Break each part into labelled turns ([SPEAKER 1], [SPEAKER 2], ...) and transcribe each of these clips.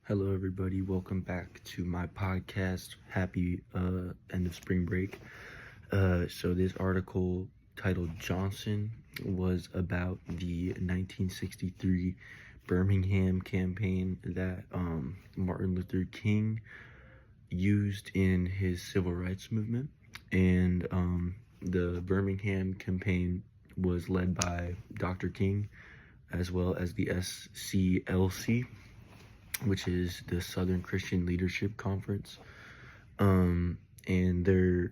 [SPEAKER 1] Hello, everybody. Welcome back to my podcast. Happy end of spring break. So this article titled Johnson was about the 1963 Birmingham campaign that Martin Luther King used in his civil rights movement. And the Birmingham campaign was led by Dr. King as well as the SCLC, which is the Southern Christian Leadership Conference. And their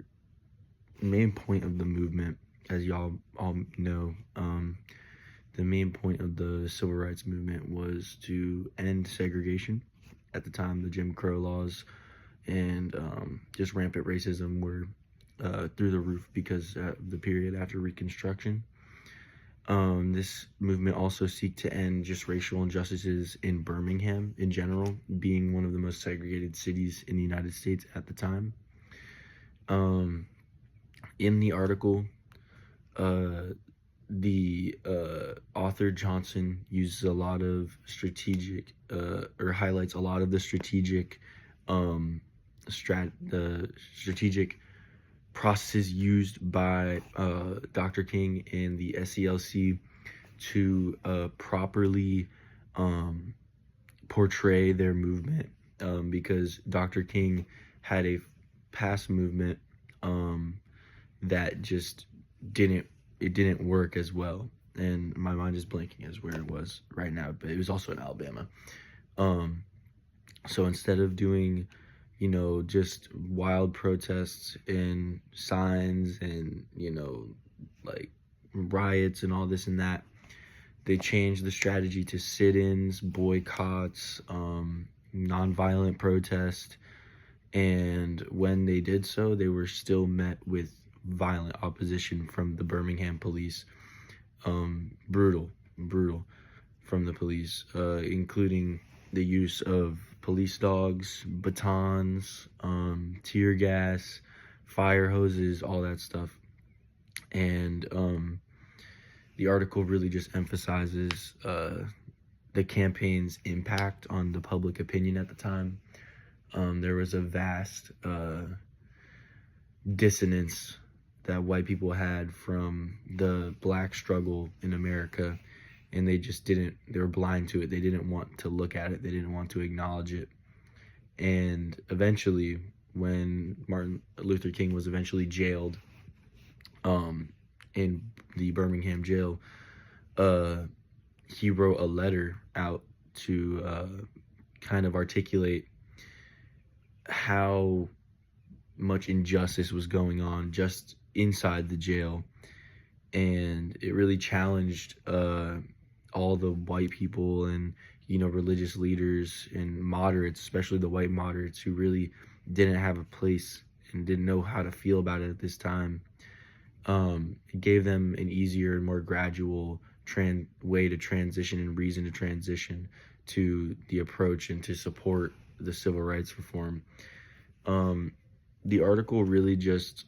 [SPEAKER 1] main point of the movement, as y'all all know, the main point of the civil rights movement was to end segregation. At the time, the Jim Crow laws and just rampant racism were through the roof because the period after Reconstruction. This movement also seek to end just racial injustices in Birmingham in general, being one of the most segregated cities in the United States at the time. In the article, the author Johnson uses a lot of strategic, or highlights a lot of the strategic, strategic processes used by Dr. King and the SCLC to properly portray their movement, because Dr. King had a past movement that just didn't work as well, and my mind is blanking as where it was right now, but it was also in Alabama. So instead of doing just wild protests and signs and, like riots and all this and that, they changed the strategy to sit-ins, boycotts, nonviolent protest. And when they did so, they were still met with violent opposition from the Birmingham police. Brutal from the police, including the use of police dogs, batons, tear gas, fire hoses, all that stuff. And the article really just emphasizes the campaign's impact on the public opinion at the time. There was a vast dissonance that white people had from the black struggle in America, and they were blind to it. They didn't want to look at it. They didn't want to acknowledge it. And eventually, when Martin Luther King was eventually jailed in the Birmingham jail, he wrote a letter out to kind of articulate how much injustice was going on just inside the jail. And it really challenged all the white people and religious leaders and moderates, especially the white moderates, who really didn't have a place and didn't know how to feel about it at this time. It gave them an easier and more gradual way to transition and reason to transition to the approach and to support the civil rights reform. The article really just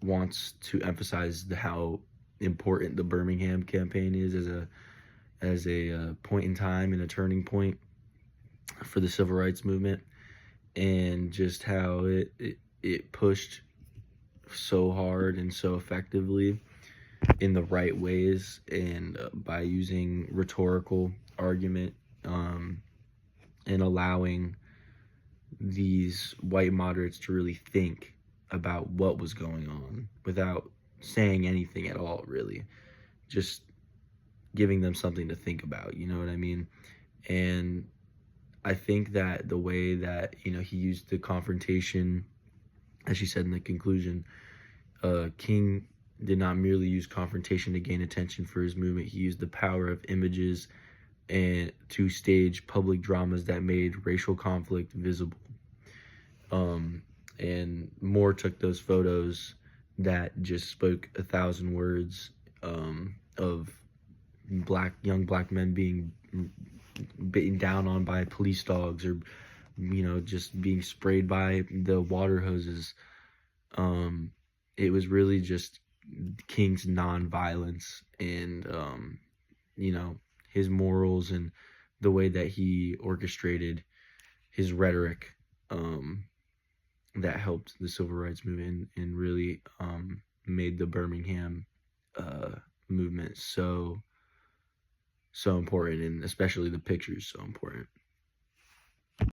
[SPEAKER 1] wants to emphasize how important the Birmingham campaign is as a point in time and a turning point for the civil rights movement, and just how it pushed so hard and so effectively in the right ways, and by using rhetorical argument, and allowing these white moderates to really think about what was going on without saying anything at all, really. Just giving them something to think about, you know what I mean? And I think that the way that, he used the confrontation, as she said in the conclusion, King did not merely use confrontation to gain attention for his movement. He used the power of images and to stage public dramas that made racial conflict visible. And Moore took those photos that just spoke 1,000 words, of young black men being beaten down on by police dogs, or just being sprayed by the water hoses. It was really just King's nonviolence and his morals and the way that he orchestrated his rhetoric, that helped the civil rights movement and really made the Birmingham movement so important, and especially the pictures so important.